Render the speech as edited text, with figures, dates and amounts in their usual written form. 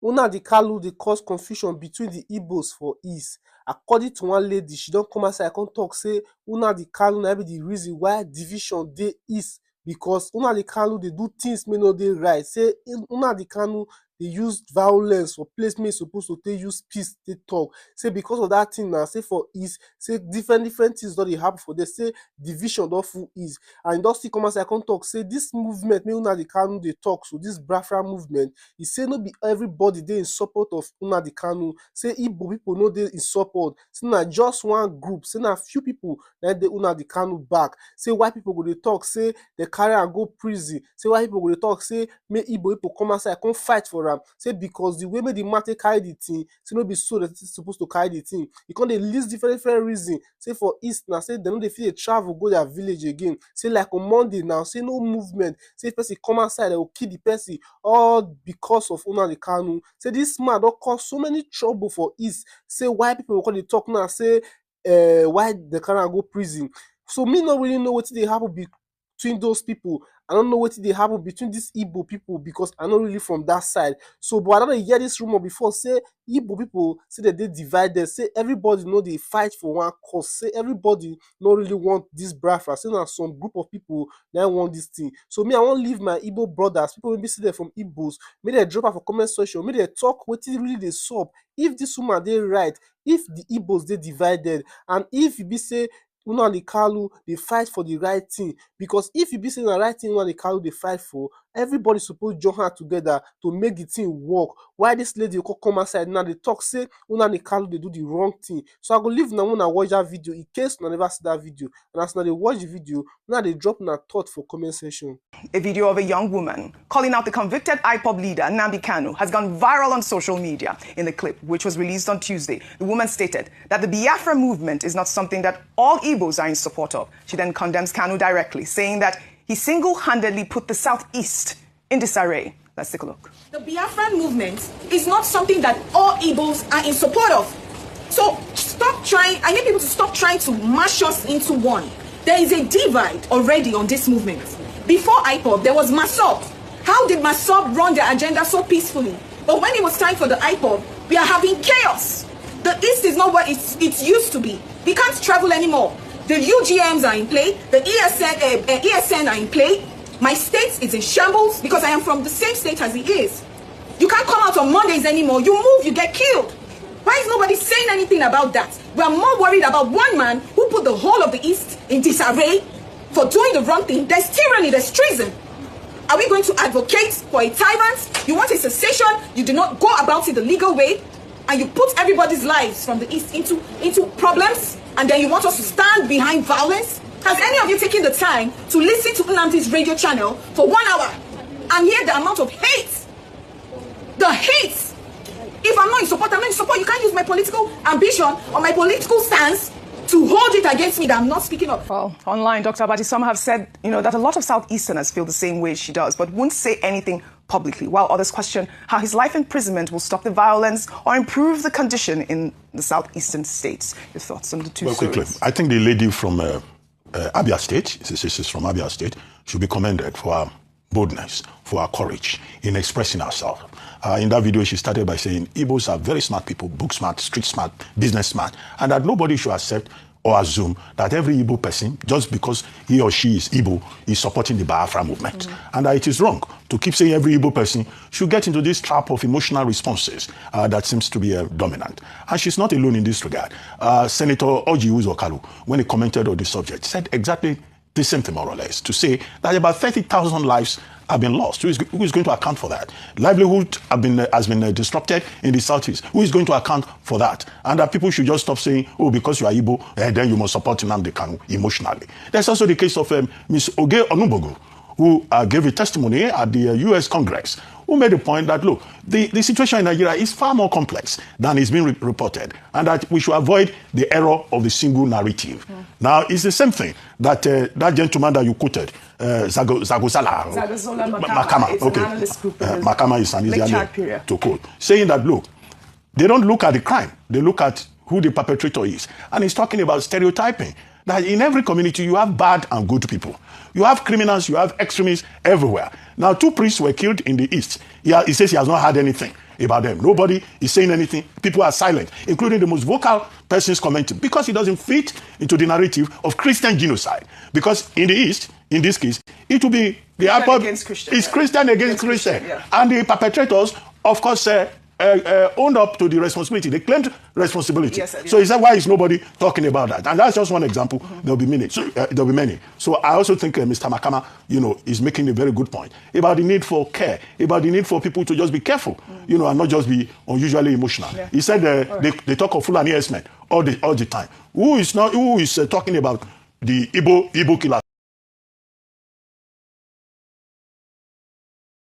Nnamdi Kanu dey cause confusion between the Igbos for East. According to one lady, she don come outside come talk say Nnamdi Kanu na be the reason why division dey East, because Nnamdi Kanu dey do things wey no dey right. Say Nnamdi Kanu dey use violence for place wey e suppose to take use peace take talk. Say because of that thing now, say for East, say different things don dey happen for there. Say division don full East, and e don still come outside come talk say this movement wey Nnamdi Kanu dey talk, so this Biafra movement, e say no be everybody dey in support of Nnamdi Kanu. Say Igbo people no dey in support. Say na just one group. Say na few people na dey Nnamdi Kanu back. Say white people go dey talk say they carry am go prison. Say white people go dey talk say make Igbo people come outside come fight for am. Say because the way make the man take carry the thing, say no be so that it's supposed to carry the thing. E come dey list different reasons. Say for East now, say they no dey fit dey travel go their village again. Say like on Monday now, say no movement. Say if person come outside, they will kill the person, all because of Nnamdi Kanu. Say this man don cause so many trouble for East. Say why people go come dey talk now, say why they carry am go prison. So me no really know wetin dey happen between those people. I don't know what dey happen between these Igbo people, because I'm not really from that side. So, but I don't hear this rumor before. Say Igbo people say that they divided. Say everybody know they fight for one cause. Say everybody not really want this Biafra. Say now some group of people that want this thing. So me, I want to leave my Igbo brothers. People maybe see them from Igbos. Maybe they drop out for comment section. Maybe they talk what really they sup. If this woman they right, if the Igbos they divided, and if you be say Nnamdi Kanu dey fight for the right thing, because if you be saying the right thing Nnamdi Kanu dey fight for, everybody suppose join hands together to make the thing work. Why this lady go come outside now they talk say Nnamdi Kanu dey do the wrong thing? So I go leave now when I watch that video in case you never see that video, and as now they watch the video, now they drop na thought for comment section. A video of a young woman calling out the convicted IPOB leader Nnamdi Kanu has gone viral on social media. In the clip, which was released on Tuesday, the woman stated that the Biafra movement is not something that all Igbos are in support of. She then condemns Kanu directly, saying that he single-handedly put the Southeast in disarray. Let's take a look. The Biafra movement is not something that all Igbos are in support of. So stop trying, I need people to stop trying to mash us into one. There is a divide already on this movement. Before IPOB, there was MASOB. How did MASOB run their agenda so peacefully? But when it was time for the IPOB, we are having chaos. The East is not what it used to be. We can't travel anymore. The UGMs are in play. The ESN are in play. My state is in shambles because I am from the same state as he is. You can't come out on Mondays anymore. You move, you get killed. Why is nobody saying anything about that? We are more worried about one man who put the whole of the East in disarray for doing the wrong thing. There's tyranny, there's treason. Are we going to advocate for a tyrant? You want a cessation, you do not go about it the legal way, and you put everybody's lives from the East into problems, and then you want us to stand behind violence? Has any of you taken the time to listen to Nnamdi's radio channel for 1 hour and hear the amount of hate? The hate! If I'm not in support, I'm not in support. You can't use my political ambition or my political stance to hold it against me that I'm not speaking up. Well, online, Dr. Abati, some have said, that a lot of Southeasterners feel the same way she does, but won't say anything publicly, while others question how his life imprisonment will stop the violence or improve the condition in the Southeastern states. Your thoughts on the two stories? Quickly, I think the lady from Abia State, she's from Abia State, should be commended for her boldness, for her courage in expressing herself. In that video, she started by saying Igbos are very smart people, book smart, street smart, business smart, and that nobody should accept or assume that every Igbo person, just because he or she is Igbo, is supporting the Biafra movement. And that it is wrong to keep saying every Igbo person should get into this trap of emotional responses that seems to be dominant. And she's not alone in this regard. Senator Orji Uzor-Kalu, when he commented on the subject, said exactly the same thing, more or less, to say that about 30,000 lives have been lost. Who is going to account for that? Livelihood has been disrupted in the Southeast. Who is going to account for that? And that people should just stop saying, oh, because you are Igbo, then you must support Nnamdi Kanu emotionally. There's also the case of Ms. Oge Onumbogu, who gave a testimony at the U.S. Congress, who made the point that, look, the situation in Nigeria is far more complex than is being reported, and that we should avoid the error of the single narrative. Now, it's the same thing that that gentleman that you quoted, Zagozola Makama, Makama is an easier name to quote, saying that, look, they don't look at the crime, they look at who the perpetrator is. And he's talking about stereotyping, that in every community you have bad and good people. You have criminals, you have extremists everywhere. Now, 2 priests were killed in the East. He says he has not had anything. about them. Nobody is saying anything. People are silent, including the most vocal persons commenting, because it doesn't fit into the narrative of Christian genocide. Because in the East, in this case, it will be the Christian against Christian. It's Christian against Christian. Yeah. And the perpetrators, of course, owned up to the responsibility. They claimed responsibility. Yes, so is that why is nobody talking about that? And that's just one example. There'll be many. So, there'll be many. So I also think Mr. Makama, is making a very good point about the need for care, about the need for people to just be careful, and not just be unusually emotional. Yeah. He said they talk of Fulani herdsmen all the time. Who is talking about the Igbo killers?